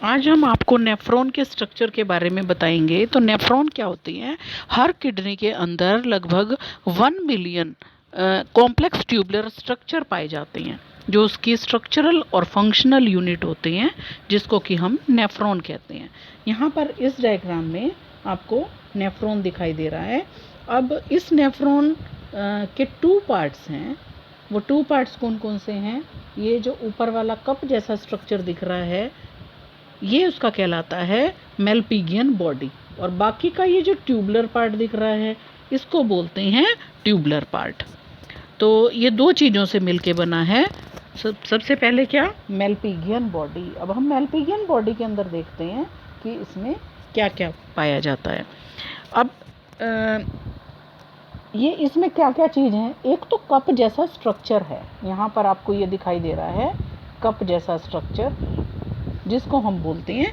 आज हम आपको नेफ्रॉन के स्ट्रक्चर के बारे में बताएंगे। तो नेफ्रॉन क्या होती हैं? हर किडनी के अंदर लगभग 1 मिलियन कॉम्प्लेक्स ट्यूबुलर स्ट्रक्चर पाए जाते हैं, जो उसकी स्ट्रक्चरल और फंक्शनल यूनिट होते हैं, जिसको कि हम नेफ्रॉन कहते हैं। यहाँ पर इस डायग्राम में आपको नेफ्रॉन दिखाई दे रहा है। अब इस नेफ्रॉन के 2 पार्ट्स हैं। वो 2 पार्ट्स कौन कौन से हैं? ये जो ऊपर वाला कप जैसा स्ट्रक्चर दिख रहा है, ये उसका कहलाता है मेलपिगियन बॉडी, और बाकी का ये जो ट्यूबुलर पार्ट दिख रहा है, इसको बोलते हैं ट्यूबुलर पार्ट। तो ये 2 चीज़ों से मिलके बना है। सबसे पहले क्या? Malpighian body. अब हम मेलपिगियन बॉडी के अंदर देखते हैं कि इसमें क्या क्या पाया जाता है। अब ये इसमें क्या क्या चीज़ हैं? एक तो कप जैसा स्ट्रक्चर है, यहाँ पर आपको ये दिखाई दे रहा है कप जैसा स्ट्रक्चर, जिसको हम बोलते हैं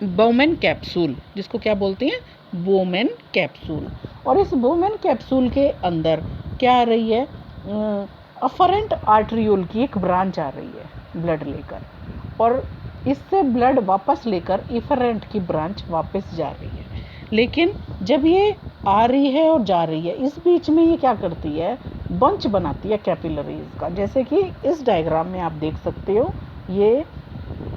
बोमेन कैप्सूल। जिसको क्या बोलते हैं? Bowman capsule. और इस बोमेन कैप्सूल के अंदर क्या आ रही है? अफरेंट आर्टरियोल की एक ब्रांच आ रही है ब्लड लेकर, और इससे ब्लड वापस लेकर इफरेंट की ब्रांच वापस जा रही है। लेकिन जब ये आ रही है और जा रही है, इस बीच में ये क्या करती है? बंच बनाती है कैपिलरीज का। जैसे कि इस डायग्राम में आप देख सकते हो, ये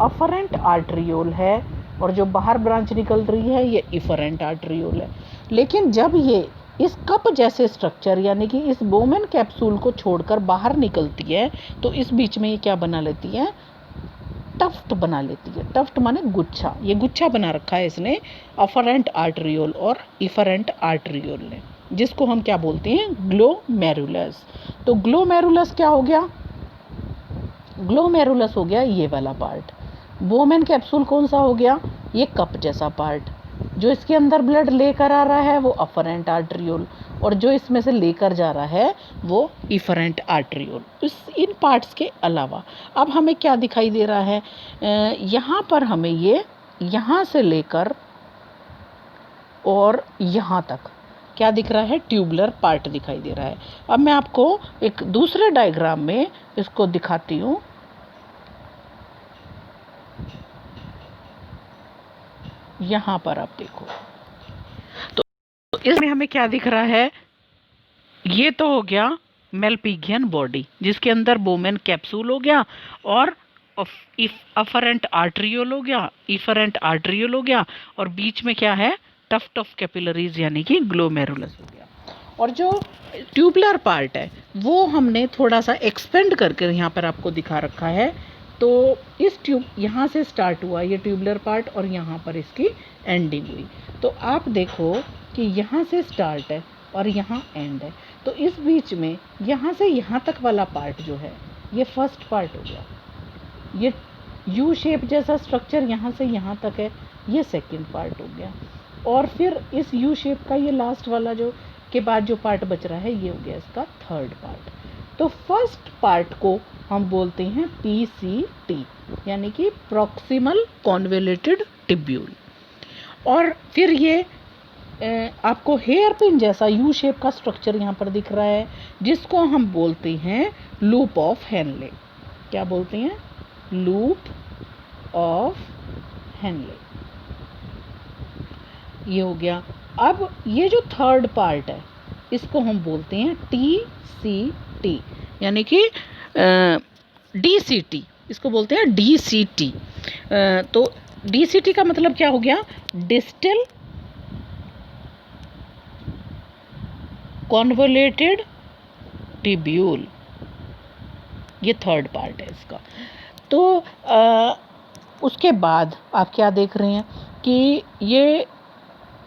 अफरेंट आर्टरियोल है, और जो बाहर ब्रांच निकल रही है ये इफरेंट आर्टरियोल है। लेकिन जब ये इस कप जैसे स्ट्रक्चर यानी कि इस बोमेन कैप्सूल को छोड़कर बाहर निकलती है, तो इस बीच में ये क्या बना लेती है? टफ्ट बना लेती है। टफ्ट माने गुच्छा। ये गुच्छा बना रखा है इसने अफरेंट आर्टरियोल और इफरेंट आर्टरियोल ने, जिसको हम क्या बोलते हैं? ग्लोमेरुलस। तो ग्लोमेरुलस क्या हो गया? ग्लोमेरुलस हो गया ये वाला पार्ट। बोमेन कैप्सूल कौन सा हो गया? ये कप जैसा पार्ट। जो इसके अंदर ब्लड लेकर आ रहा है वो अफरेंट आर्टरियोल, और जो इसमें से लेकर जा रहा है वो इफरेंट आर्टरियोल। इन पार्ट्स के अलावा अब हमें क्या दिखाई दे रहा है? यहाँ पर हमें ये यहाँ से लेकर और यहाँ तक क्या दिख रहा है? ट्यूबुलर पार्ट दिखाई दे रहा है। अब मैं आपको एक दूसरे डायग्राम में इसको दिखाती हूँ। यहाँ पर आप देखो, तो इसमें हमें क्या दिख रहा है? ये तो हो गया मेलपिगियन बॉडी, जिसके अंदर बोमेन कैप्सूल हो गया, और अफरेंट आर्टरियोल हो गया, इफरेंट आर्टरियोल हो गया, और बीच में क्या है? टफ्ट ऑफ कैपिलरीज यानी कि ग्लोमेरुलस हो गया। और जो ट्यूबुलर पार्ट है वो हमने थोड़ा सा एक्सपेंड करके यहाँ पर आपको दिखा रखा है। तो इस ट्यूब यहाँ से स्टार्ट हुआ ये ट्यूबुलर पार्ट, और यहाँ पर इसकी एंडिंग हुई। तो आप देखो कि यहाँ से स्टार्ट है और यहाँ एंड है। तो इस बीच में यहाँ से यहाँ तक वाला पार्ट जो है, ये फर्स्ट पार्ट हो गया। ये यू शेप जैसा स्ट्रक्चर यहाँ से यहाँ तक है, ये सेकंड पार्ट हो गया। और फिर इस यू शेप का ये लास्ट वाला जो के बाद जो पार्ट बच रहा है, ये हो गया इसका थर्ड पार्ट। तो फर्स्ट पार्ट को हम बोलते हैं PCT, यानी कि प्रॉक्सिमल कॉन्वोल्यूटेड ट्यूब्यूल। और फिर ये आपको हेयर पिन जैसा यू शेप का स्ट्रक्चर यहाँ पर दिख रहा है, जिसको हम बोलते हैं लूप ऑफ हेनले। क्या बोलते हैं? Loop of Henle. ये हो गया। अब ये जो थर्ड पार्ट है, इसको हम बोलते हैं TCT, यानी कि DCT। इसको बोलते हैं DCT। तो DCT का मतलब क्या हो गया? Distal convoluted tubule. ये थर्ड पार्ट है इसका। तो उसके बाद आप क्या देख रहे हैं कि ये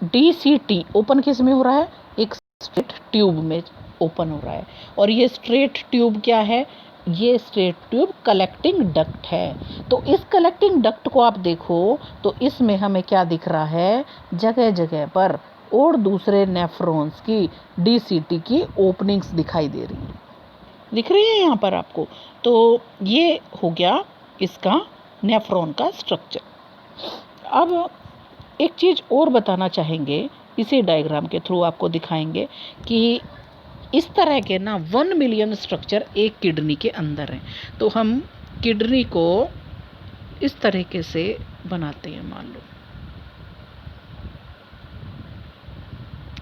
DCT ओपन किस में हो रहा है? एक स्ट्रेट ट्यूब में ओपन हो रहा है। और ये स्ट्रेट ट्यूब क्या है? ये स्ट्रेट ट्यूब कलेक्टिंग डक्ट है। तो इस कलेक्टिंग डक्ट को आप देखो तो इसमें हमें क्या दिख रहा है? जगह जगह पर और दूसरे नेफ्रॉन्स की DCT की ओपनिंग्स दिखाई दे रही हैं। दिख रही है यहाँ पर आपको? तो ये हो गया इसका नेफ्रॉन का स्ट्रक्चर। अब एक चीज़ और बताना चाहेंगे, इसी डायग्राम के थ्रू आपको दिखाएंगे कि इस तरह के ना 1 मिलियन स्ट्रक्चर एक किडनी के अंदर हैं। तो हम किडनी को इस तरीके से बनाते हैं। मान लो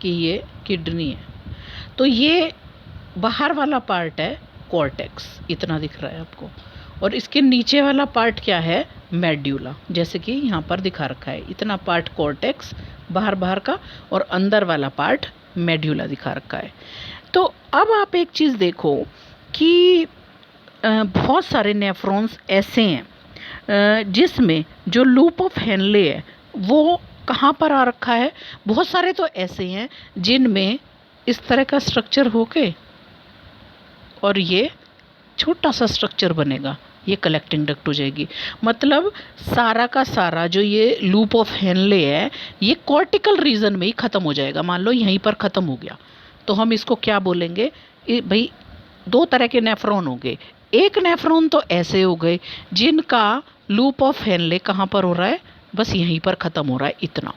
कि ये किडनी है, तो ये बाहर वाला पार्ट है कॉर्टेक्स, इतना दिख रहा है आपको, और इसके नीचे वाला पार्ट क्या है, मेड्यूला, जैसे कि यहाँ पर दिखा रखा है। इतना पार्ट कॉर्टेक्स बाहर बाहर का, और अंदर वाला पार्ट मेड्यूला दिखा रखा है। तो अब आप एक चीज़ देखो कि बहुत सारे नेफ्रॉन्स ऐसे हैं जिसमें जो लूप ऑफ हेनले है वो कहाँ पर आ रखा है। बहुत सारे तो ऐसे हैं जिनमें इस तरह का स्ट्रक्चर होके और ये छोटा सा स्ट्रक्चर बनेगा, ये कलेक्टिंग डक्ट हो जाएगी। मतलब सारा का सारा जो ये लूप ऑफ हेनले है ये कॉर्टिकल रीजन में ही ख़त्म हो जाएगा। मान लो यहीं पर ख़त्म हो गया तो हम इसको क्या बोलेंगे, भाई दो तरह के नेफ्रॉन हो गए। एक नेफ्रॉन तो ऐसे हो गए जिनका लूप ऑफ हेनले कहाँ पर हो रहा है, बस यहीं पर ख़त्म हो रहा है, इतना।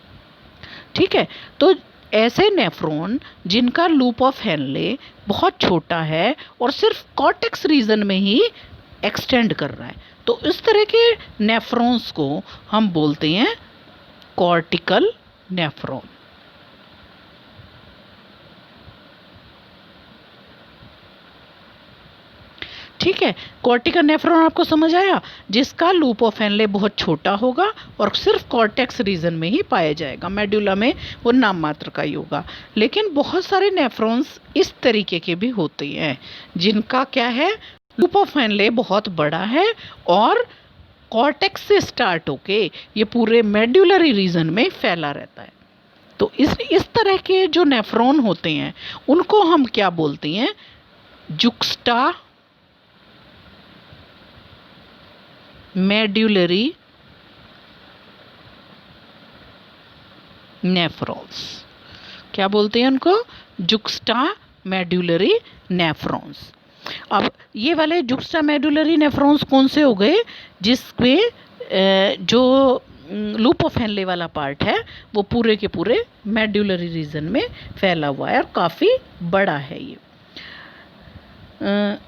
ठीक है, तो ऐसे नेफ्रॉन जिनका लूप ऑफ हेनले बहुत छोटा है और सिर्फ कॉर्टेक्स रीजन में ही एक्सटेंड कर रहा है, तो इस तरह के नेफ्रॉन्स को हम बोलते हैं कॉर्टिकल नेफ्रॉन। ठीक है, कॉर्टिकल नेफ्रॉन आपको समझ आया, जिसका लूप ऑफ हेनले बहुत छोटा होगा और सिर्फ कॉर्टेक्स रीजन में ही पाया जाएगा, मेडुला में वो नाम मात्र का ही होगा। लेकिन बहुत सारे नेफ्रॉन्स इस तरीके के भी होते हैं जिनका क्या है, लूप ऑफ हेनले बहुत बड़ा है और कॉर्टेक्स से स्टार्ट होके ये पूरे मेडुलरी रीजन में फैला रहता है। तो इस तरह के जो नेफ्रॉन होते हैं उनको हम क्या बोलते हैं, जुक्स्टा मेडुलरी नेफ्रॉन्स। क्या बोलते हैं उनको, जुक्स्टा मेडुलरी नेफ्रॉन्स। अब ये वाले जुक्स्टा मेडुलरी नेफ्रॉन्स कौन से हो गए, जिसमें जो लूप ऑफ हेनले वाला पार्ट है वो पूरे के पूरे मेडुलरी रीजन में फैला हुआ है और काफ़ी बड़ा है ये।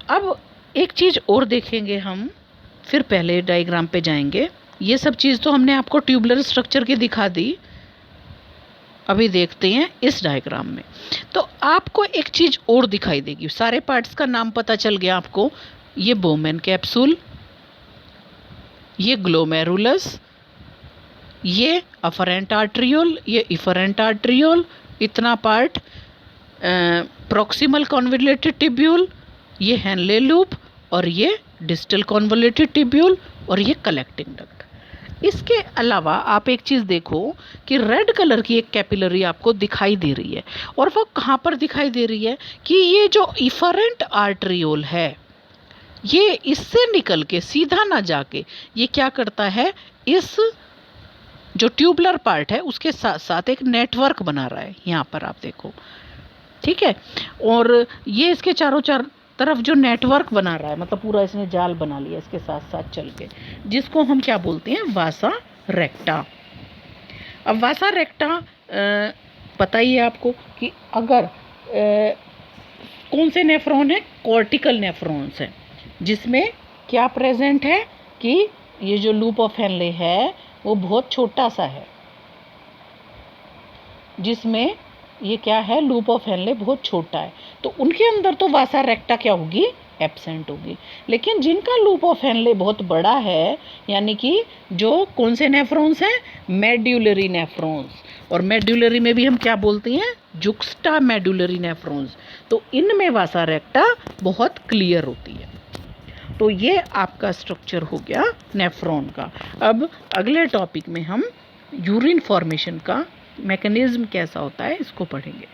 अब एक चीज़ और देखेंगे हम, फिर पहले डायग्राम पे जाएंगे। ये सब चीज़ तो हमने आपको ट्यूबुलर स्ट्रक्चर की दिखा दी, अभी देखते हैं इस डायग्राम में। तो आपको एक चीज़ और दिखाई देगी, सारे पार्ट्स का नाम पता चल गया आपको। ये बोमेन कैप्सूल, ये ग्लोमेरुलस, ये अफरेंट आर्ट्रियोल, ये इफरेंट आर्ट्रियोल, इतना पार्ट प्रॉक्सिमल कॉन्वोल्यूटेड टिब्यूल, ये हेनले लूप, और ये डिस्टल कॉन्वोल्यूटेड टिब्यूल, और ये कलेक्टिंग डक्ट। इसके अलावा आप एक चीज़ देखो कि रेड कलर की एक कैपिलरी आपको दिखाई दे रही है, और वो कहाँ पर दिखाई दे रही है कि ये जो इफरेंट आर्ट्रियोल है ये इससे निकल के सीधा ना जाके ये क्या करता है, इस जो ट्यूबुलर पार्ट है उसके साथ साथ एक नेटवर्क बना रहा है, यहाँ पर आप देखो। ठीक है, और ये इसके चारों तरफ जो नेटवर्क बना रहा है, मतलब पूरा इसने जाल बना लिया इसके साथ साथ चल के, जिसको हम क्या बोलते हैं, वासा रेक्टा। अब वासा रेक्टा पता ही है आपको कि अगर कौन से नेफ्रॉन है, कॉर्टिकल नेफ्रॉन्स है, जिसमें क्या प्रेजेंट है कि ये जो लूप ऑफ हेनले है वो बहुत छोटा सा है, जिसमें ये क्या है, लूप ऑफ हेनले बहुत छोटा है, तो उनके अंदर तो वासा रेक्टा क्या होगी, एब्सेंट होगी। लेकिन जिनका लूप ऑफ हेनले बहुत बड़ा है, यानी कि जो कौन से नेफ्रॉन्स हैं, मेडुलरी नेफ्रॉन्स, और मेडुलरी में भी हम क्या बोलते हैं, जुक्स्टा मेडुलरी नेफ्रॉन्स, तो इनमें वासा रेक्टा बहुत क्लियर होती है। तो ये आपका स्ट्रक्चर हो गया नेफ्रॉन का। अब अगले टॉपिक में हम यूरिन फॉर्मेशन का मैकेनिज्म कैसा होता है इसको पढ़ेंगे।